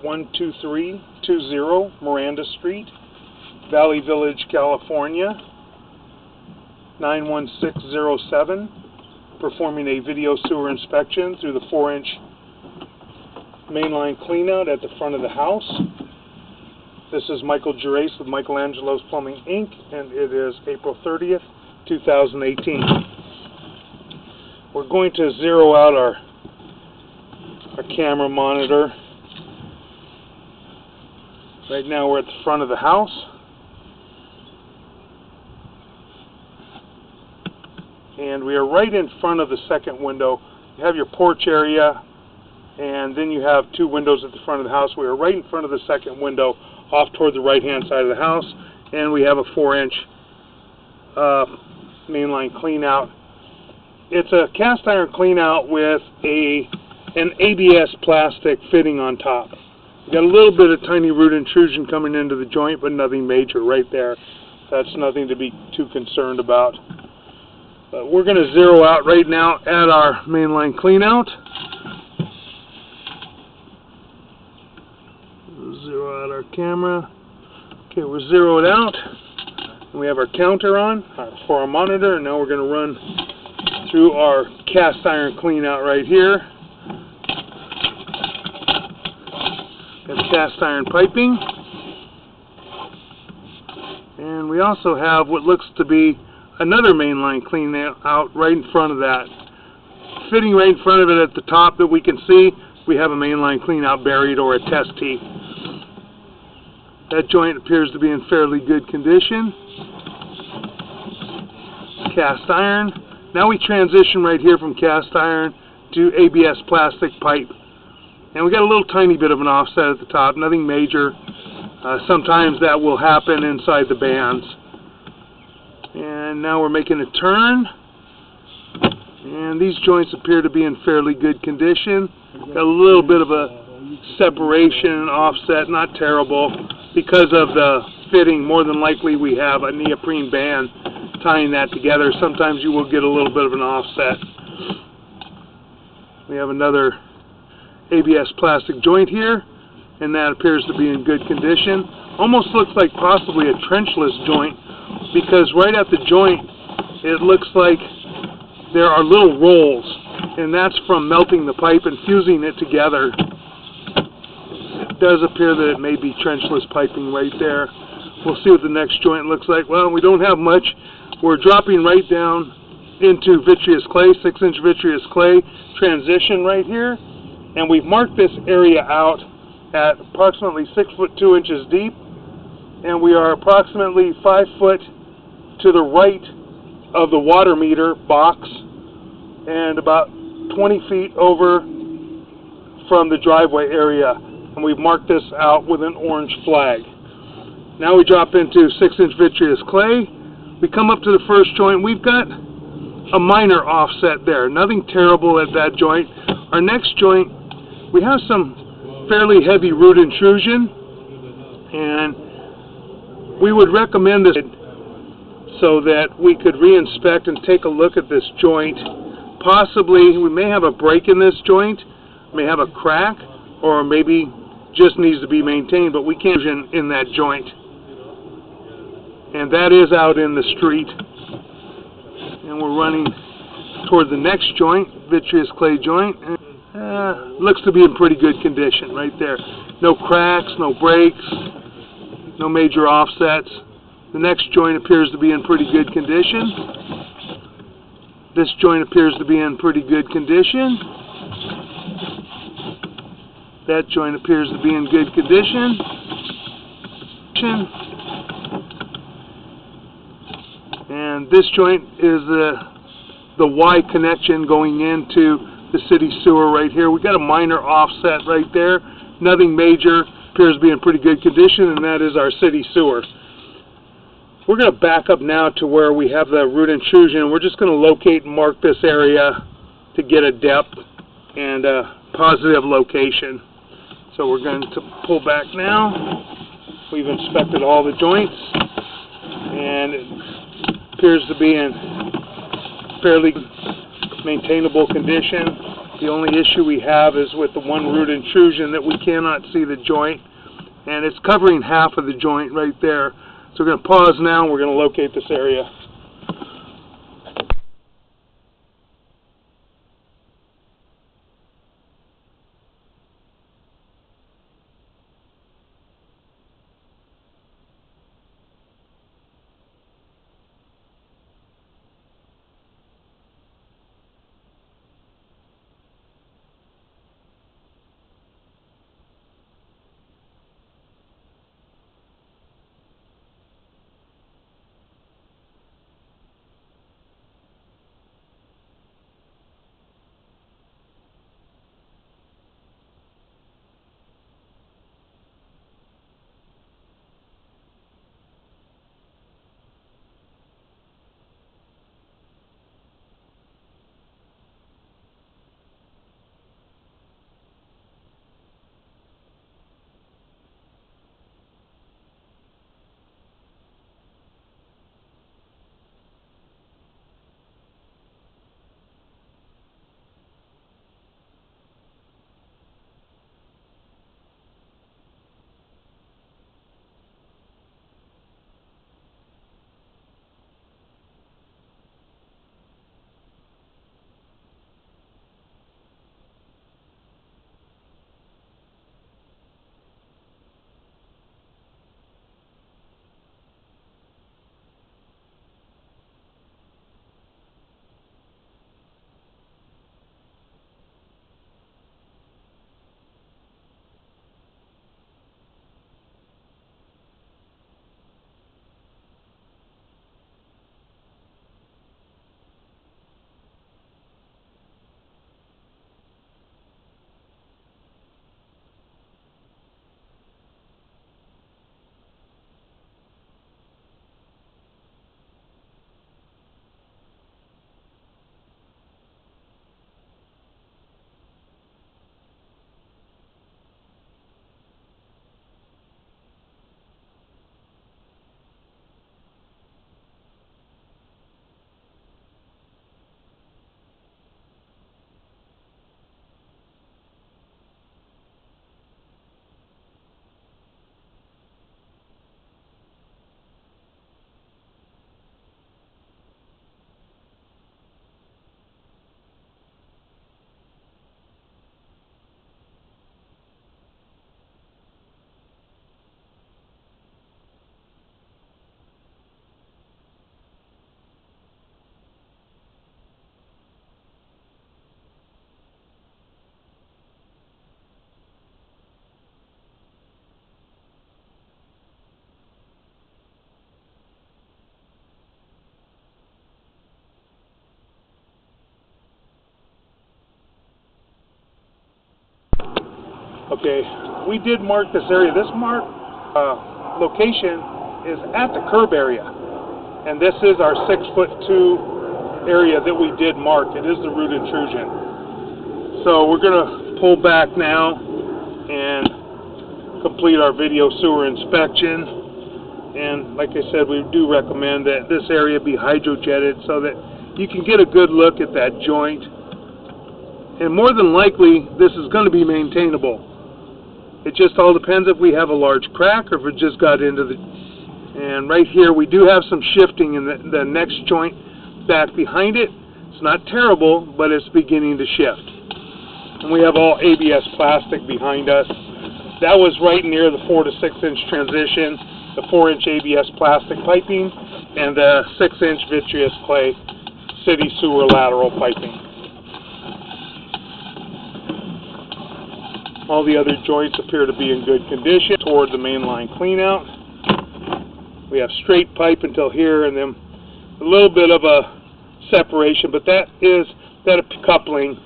12320 Miranda Street, Valley Village, California, 91607, performing a video sewer inspection through the 4-inch mainline cleanout at the front of the house. This is Michael Gerace with Michelangelo's Plumbing, Inc., and it is April 30th, 2018. We're going to zero out our camera monitor. Right now we're at the front of the house. And we are right in front of the second window. You have your porch area, and then you have two windows at the front of the house. We are right in front of the second window, off toward the right-hand side of the house, and we have a 4-inch mainline cleanout. It's a cast iron cleanout with an ABS plastic fitting on top. You got a little bit of tiny root intrusion coming into the joint, but nothing major right there. That's nothing to be too concerned about. But we're going to zero out right now at our mainline cleanout. Zero out our camera. Okay, we're zeroed out. And we have our counter on for our monitor, and now we're going to run through our cast iron cleanout right here. We have cast iron piping. And we also have what looks to be another mainline cleanout right in front of that. Fitting right in front of it at the top that we can see, we have a mainline cleanout buried, or a test tee. That joint appears to be in fairly good condition. Cast iron. Now we transition right here from cast iron to ABS plastic pipe. And we got a little tiny bit of an offset at the top, nothing major. Sometimes that will happen inside the bands. And now we're making a turn. And these joints appear to be in fairly good condition. Got a little bit of a separation, offset, not terrible. Because of the fitting, more than likely we have a neoprene band tying that together. Sometimes you will get a little bit of an offset. We have another ABS plastic joint here, and that appears to be in good condition. Almost looks like possibly a trenchless joint, because right at the joint it looks like there are little rolls, and that's from melting the pipe and fusing it together. It does appear that it may be trenchless piping right there. We'll see what the next joint looks like. Well, we don't have much. We're dropping right down into vitreous clay, 6-inch vitreous clay transition right here, and we've marked this area out at approximately 6 foot 2 inches deep, and we are approximately 5 foot to the right of the water meter box and about 20 feet over from the driveway area, and we've marked this out with an orange flag. Now we drop into 6-inch vitreous clay. We come up to the first joint. We've got a minor offset there, nothing terrible at that joint. Our next joint, we have some fairly heavy root intrusion, and we would recommend this so that we could re-inspect and take a look at this joint. Possibly we may have a break in this joint, may have a crack, or maybe just needs to be maintained, but we can't in that joint. And that is out in the street. And we're running toward the next joint, vitreous clay joint. Looks to be in pretty good condition right there. No cracks, no breaks, no major offsets. The next joint appears to be in pretty good condition. This joint appears to be in pretty good condition. That joint appears to be in good condition. And this joint is the Y connection going into the city sewer right here. We got a minor offset right there. Nothing major. Appears to be in pretty good condition, and that is our city sewer. We're going to back up now to where we have the root intrusion. We're just going to locate and mark this area to get a depth and a positive location. So we're going to pull back now. We've inspected all the joints, and it appears to be in fairly maintainable condition. The only issue we have is with the one root intrusion that we cannot see the joint, and it's covering half of the joint right there. So we're going to pause now and we're going to locate this area. Okay, we did mark this area. This location is at the curb area, and this is our 6'2" area that we did mark. It is the root intrusion. So we're going to pull back now and complete our video sewer inspection. And like I said, we do recommend that this area be hydrojetted so that you can get a good look at that joint. And more than likely, this is going to be maintainable. It just all depends if we have a large crack or if it just got into the... And right here, we do have some shifting in the next joint back behind it. It's not terrible, but it's beginning to shift. And we have all ABS plastic behind us. That was right near the 4 to 6 inch transition, the 4-inch ABS plastic piping, and the 6-inch vitreous clay city sewer lateral piping. All the other joints appear to be in good condition toward the mainline cleanout. We have straight pipe until here, and then a little bit of a separation, but that is coupling,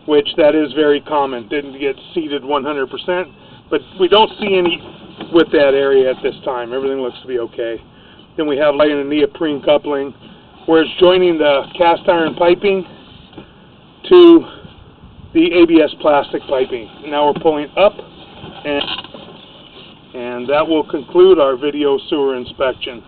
which that is very common. Didn't get seated 100%, but we don't see any with that area at this time. Everything looks to be okay. Then we have like a neoprene coupling, where it's joining the cast iron piping to the ABS plastic piping. Now we're pulling up, and that will conclude our video sewer inspection.